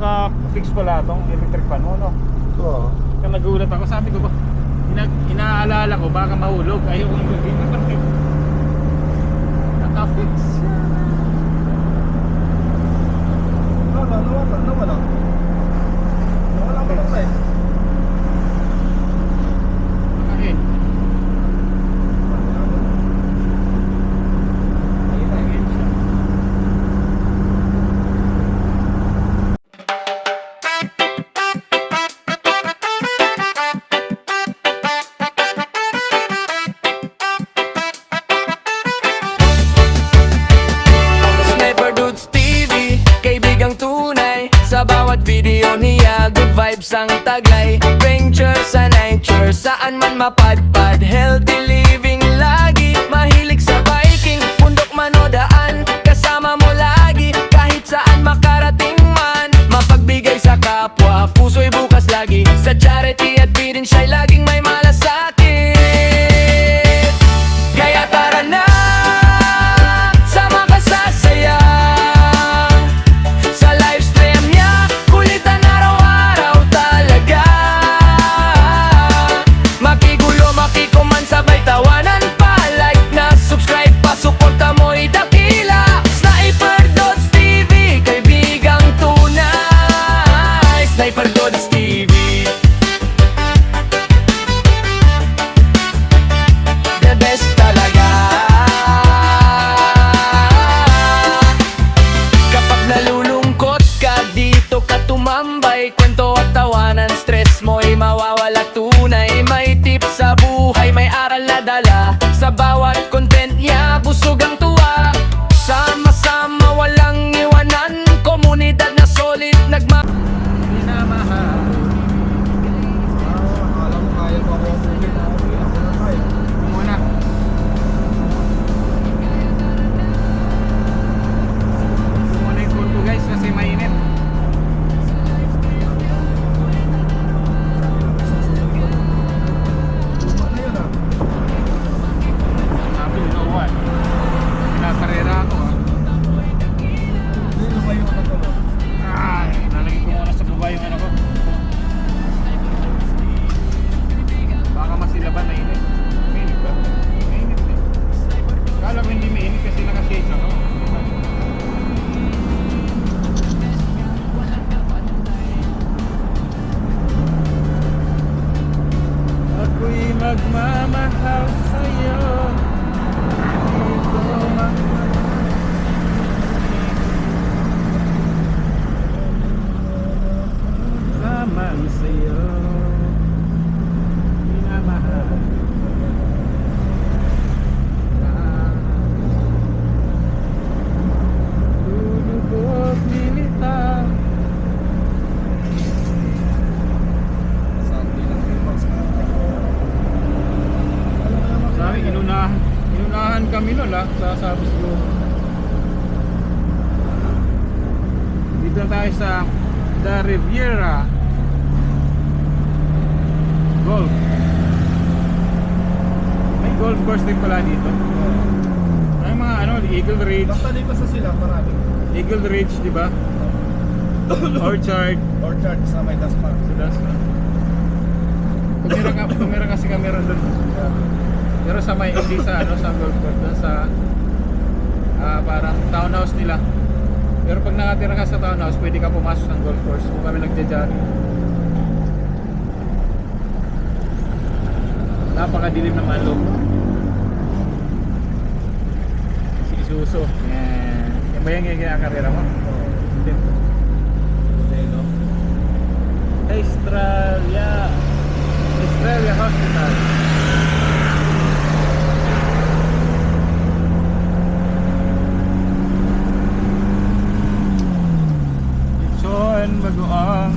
naka-fix pala itong electric fan mo, no? Oo. Kaya nagulat ako, sabi ko ba, inaalala ko, baka mahulog. Ayaw kong lugin. Naka-fix siya. Nawala. Nawala pa lang na eh. Naka-in. Naka-in siya. Sniper Dudes TV, kaibigang tunay. Sa bawat video niya, good vibes ang taglay. Venture sa nature, saan man mapadpad. Healthy living lagi, mahilig sa biking. Bundok man o daan, kasama mo lagi. Kahit saan makarating man, mapagbigay sa kapwa. Puso'y bukas lagi, sa charity at birin siya'y laging may malasakit. Kaya tara na, sama ka sa saya. Sa livestream niya, kulitan araw-araw talaga. Makigulo, makikuman, sabay tawanan pa. Like na, subscribe pa, suporta mo'y dakila. Sniper Dudes TV, kaibigang tunay. Sniper Dudes TV, the best talaga. Kapag nalulungkot ka, dito ka tumambay. Kwento at tawanan, stress mo'y mawawala tunay. May tips sa buhay, may aral na dala. Sa bawat content niya, busog ang tuwa. Sama-sama, walang iwanan. Komunidad na solid, Minamahal. Akala mo kaya pa ako ulit. Ako na tayo. Muna. Muna yung phone ko guys kasi mainit. Luma na yun ah. Sabi ko na uwan. Pinakarera ako ah. Hindi lumayo na to. Ay, nalagay ko muna sa baba yung ano ko. Baka masilaban na init. Mainit ba? Mainit eh. Kala ko hindi mainit kasi naka-shades ako. Ako'y magmamahal sa'yo. Ito lamang sa'yo. Minamahal. Lulubog militar. Sabi lang kayo Max. Sabi, inunahan kami nun sa Sabis ko. Dito na tayo sa The Riviera Golf. May golf course din pala dito. May mga ano, Eagle Ridge. Basta dito sa sila, marami. Eagle Ridge, di ba? Orchard. Orchard sa may Dasmar. Sa Dasma. Tumira kasi kami ron doon. Pero sa may hindi sa ano sa golf course doon sa parang townhouse nila. Pero pag nakatira ka sa townhouse, pwede ka pumasok ng golf course kung kami nagja-jogging. Napakadilim ng alog. Si Isuso. Yan. Yan ba yung kinakarera mo? Hindi. no? Australia Hospital. Itson Bagoong.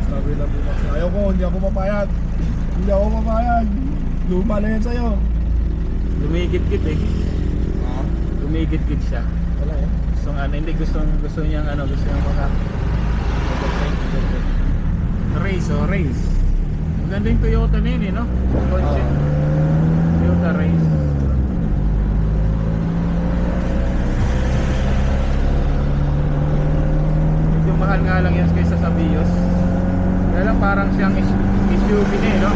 Sabi lang po Max. Ayaw ko, hindi ako papayag. Hindi ako papayag. Luma na yan sa'yo. Lumigit-git eh. Ah, Lumigit-git siya. wala eh. Gusto ano, hindi gusto niyang ano, gusto niyang maka race o race. Maganda yung Toyota na yun eh, no? Concept. Ah. Toyota race. mahal nga lang yan kaysa sa Vios. Kaya lang parang siyang SUV na eh, no?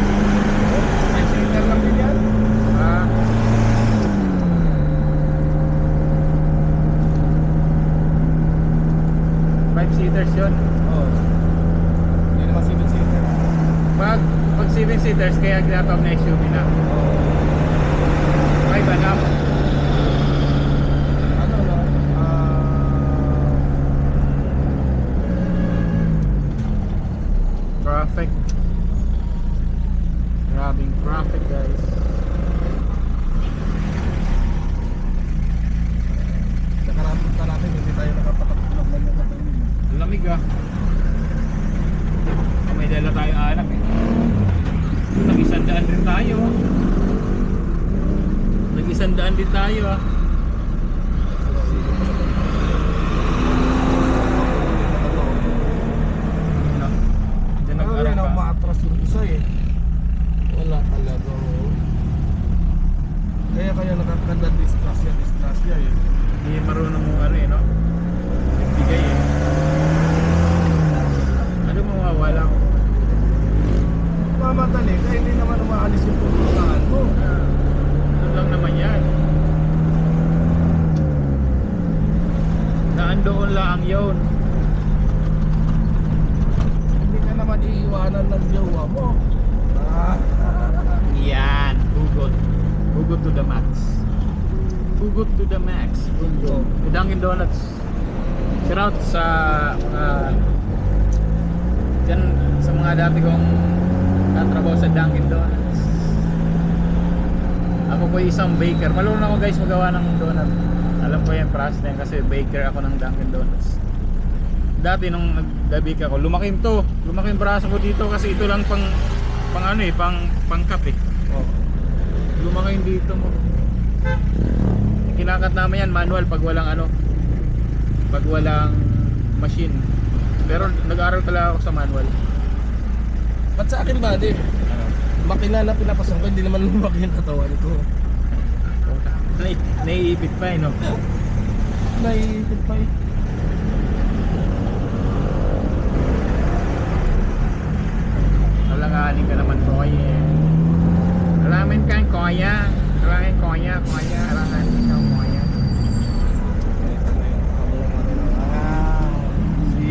9-seater lang din yan. Ah, five-seaters yun. Oo. Hindi naman 7-seater. Pag 7-seaters, kaya ginatawag na SUV na. Five and up. Ano no? Traffic. Grabing traffic, guys. Nakarapit na natin, hindi tayo nakapatagulog na yung natin. Lamig ah. May dala tayo anak eh. Nag-isandaan din tayo ah. Nag-isandaan din tayo ah. Ano? Diyan Ano nag-arap yan ang ka. maatras yung isa eh. Wala talaga oh. Kaya nakakanda disgrasya eh. Hindi marunong mo ano eh, no? Nagbigay eh. Ano mawawala ko? Mamadali, kaya hindi naman umaalis yung pupuntahan mo. Doon lang naman yan. Naandoon lang yun. Hindi ka naman iiwanan ng jowa mo. Yan. Hugot. Hugot to the max. Hugot to the max. Gundo. Dunkin Donuts. Shout out sa mga dyan, sa mga dati kong katrabaho sa Dunkin Donuts. Ako po isang baker. Marunong ako guys magawa ng donut. Alam ko yung process na yan kasi baker ako ng Dunkin Donuts. Dati nung nag-bake ako, lumaki to. Lumaki yung braso ko dito kasi ito lang pang ano eh, pangkat eh. Oh. Lumaki yung dito mo. Kinakat namin yan manual pag walang ano, pag walang machine. Pero nag-aaral talaga ako sa manual. Ba't sa akin ba, di? Ano? Makina na pinapasang ko, hindi naman lumaki yung katawan ko. Naiipit pa eh, no? Naiipit pa eh. Alanganin ka naman ko eh. Alamin ka yung koya. Alangin koya. Alanganin ka yung koya. Ito na yung kamulang natin. Si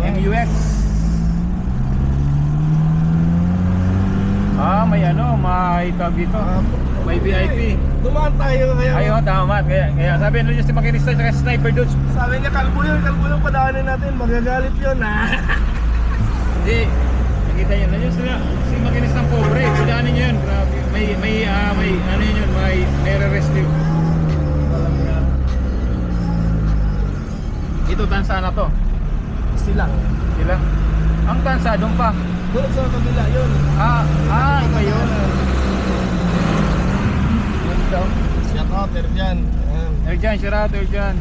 MUX. Ah, may ano, may tawag dito. May VIP. Dumaan tayo kaya. Ayo, tama. Kaya sabi nyo si makinista at sniper dudes. Sabi niya, kalbo yung padaanin natin. Magagalit yun Hindi. Nakita nyo na yun sila. Si makinistang pobre. Pudaanin nyo yun. Grabe. May ano yun, may nare-rescue. Ito, tansa na to. Sila. Sila. Ang tansa, doon pa. Doon sa kabila yun. Iba yun. Yun daw. Shout out, Erjan. Erjan, shout out, Erjan.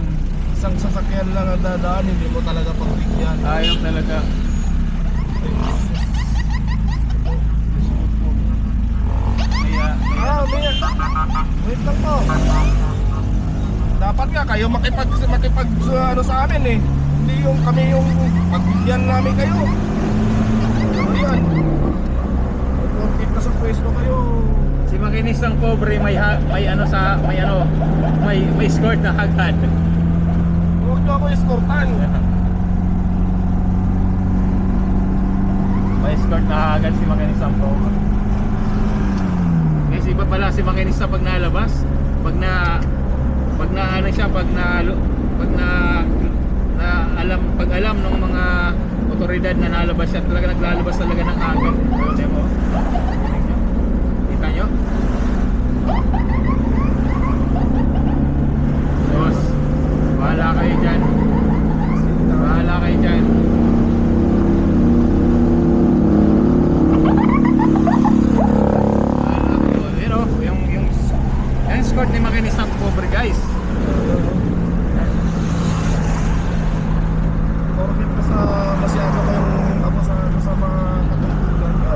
Isang sasakyan lang ang dadaan, hindi mo talaga pagbigyan. Ayaw talaga. Mia. Wait lang po. Dapat nga kayo makipag ano sa amin eh. Hindi yung kami yung pagbigyan namin kayo. Ano yan? Porkit na sa pwesto kayo. Si makinistang pobre may escort na agad. Huwag nyo ako escortan. May escort na agad si makinistang pobre. Kasi iba pala si makinista pag nalabas, pag alam ng mga otoridad na nalabas siya, talaga naglalabas talaga ng agad. Pero mo. Kita nyo? Boss, bahala kayo dyan. Bahala kayo dyan. Pero yung escort ni makinista pobre guys. Porkit ka sa masyado kayong abasado sa mga katungkulan nyo.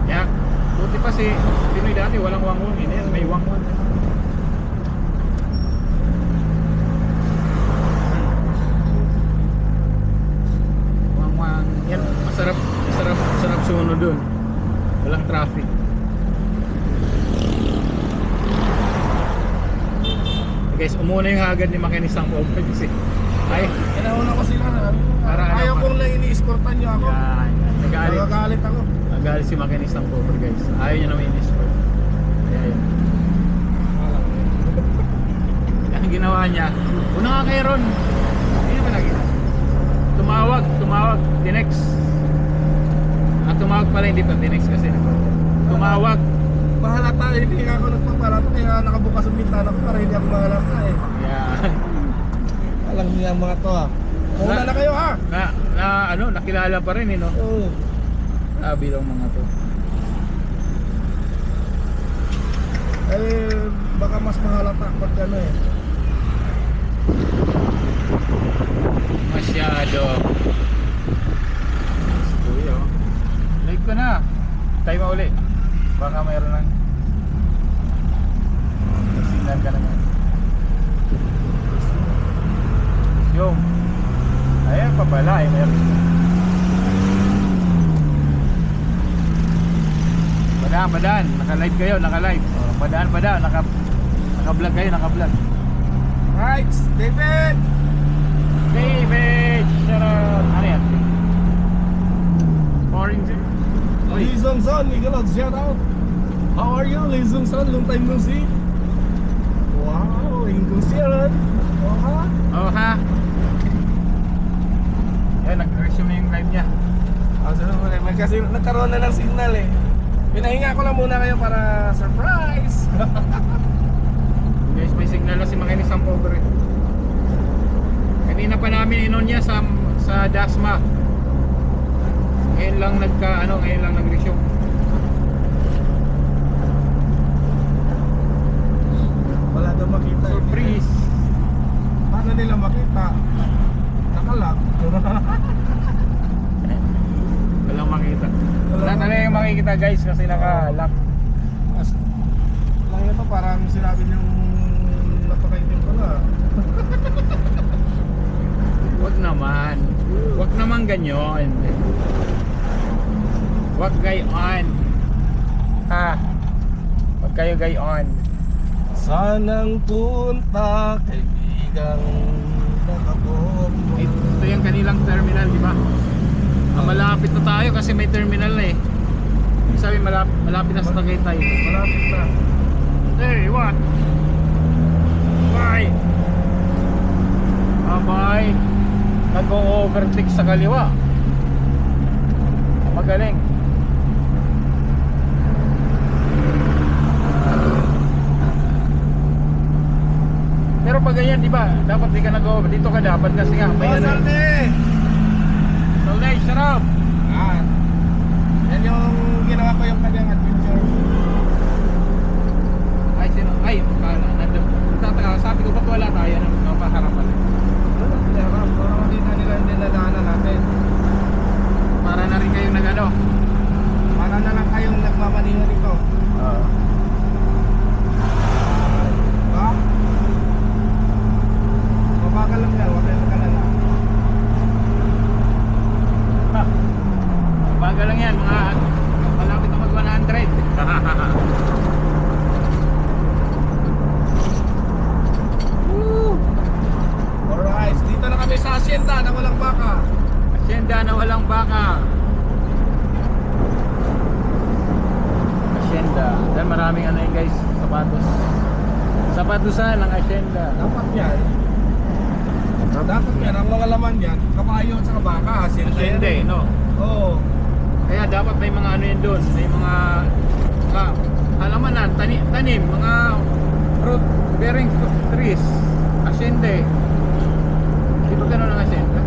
Kaya, buti pa si Pinoy dati walang wangwang eh. May wangwang. suno dun. Walang traffic. Guys, umuna yung hagad ni makinisang over kasi ay, Kinauna ko sila. Para ano Ayaw pa? kong na ini-escortan nyo ako. yan, nagalit. Nagagalit ako. Nagalit si makinisang over guys. Ayaw niya naman in-escort. Kaya yun. Ang ginawa niya, una nga kay Ron. Hindi naman lagi. Tumawag, Tinex. Tumawag pala, hindi pa Tinex kasi. Tumawag. Mahalata, hindi ako nagpaparata. Kaya nakabukas ang bintana ko para hindi ako mahalata eh. Yan. Alam niya ang mga to ah. Mauna na kayo ha. Nakilala pa rin eh, no? Oo. Sabi lang mga to. Eh, baka mas mahalata pag ano eh. Masyado. Kuya, oh. Like ko na. Tayo mo uli. Baka mayroon lang. Signal ka naman. Yung. Ayan pa pala. Ay, mayroon. Padaan. Naka-live kayo. Naka-live. Oh, padaan. Naka-vlog kayo. Naka-vlog. Right, David! David! Shout out! Ano yan? Orange. Oy. Lee Zong Son, Miguel, shout out! How are you, Lee Zong Son? Long time no see. Wow, ingkong siya. Oh ha? Oh ha? Yan, nag-resume yung live niya. Kasi nagkaroon na ng signal eh. Pinahinga ko lang muna kayo para surprise! Guys, may signal na si makinisang cover eh. Kanina pa namin inon niya sa Dasma. Ngayon lang nag-resume. Wala daw makita. Surprise! Paano nila makita? Nakalak. Walang makita. Wala talaga yung makikita guys kasi naka-lock. Lang ito parang sinabi niyong napakaitim ko na. Wag naman. Wag naman ganyan. Wag gayon. Ha? Wag kayo gayon. Sanang punta, kaibigang nakabot. Ito yung kanilang terminal, di ba? Malapit na tayo kasi may terminal na eh. Ibig sabihin malapit na sa Tagaytay. Malapit na. Hey, what? Bye! Bye! Nag-overtake sa kaliwa. Magaling. Pero pag ganyan, di ba? Dapat di ka nag-over. Dito ka dapat kasi nga may Oh, ano. Salde! Salde, shut up! Ah, yan yung ginawa ko yung kanyang adventure. Ay, sino? Ay, nandun. Sabi ko, ba't wala tayo? Napaharapan. Harap, para makita nila yung dinadaanan natin. Para na rin kayong nag-ano. Para na lang kayong nagmamaniho dito. Ha? Mabagal lang yan, wala yung magalala. Baga lang yan, mga malapit na mag-100. Alright, dito na kami sa Hacienda na walang baka. Hacienda na walang baka. Hacienda. Dahil maraming ano yun guys, sapatos. Sapatusan ng Hacienda. Dapat yan. Dapat yan, ang mga laman yan, kabayo at saka baka. Hacienda eh, no? Oo. Kaya dapat may mga ano yun doon. May mga halamanan, tanim, mga fruit bearing trees. Hacienda eh. Di ba ganun ang Hacienda?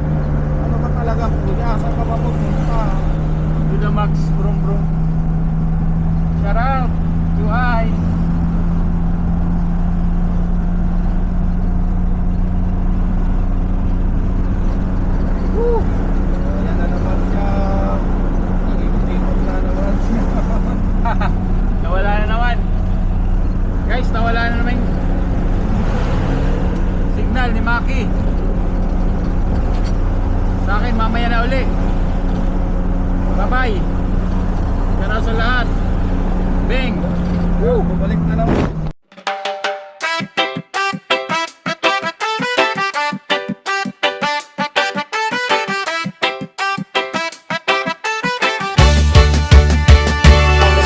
Ano ba talaga? Kuya, saan ka mapupunta? To the max, brum brum. Shout out to Ice. Woo! Ayan na naman siya. Nag-ikot-ikot na naman siya. Nawala na naman. Guys, nawala na naman yung signal ni Maki. Sa akin mamaya na uli. Bye bye. para sa lahat. Bing! Bumalik na lang.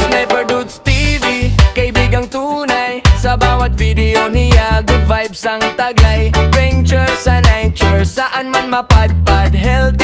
Sniper Dudes TV, kaibigang tunay. Sa bawat video niya, good vibes ang taglay. Venture sa nature, saan man mapadpad, healthy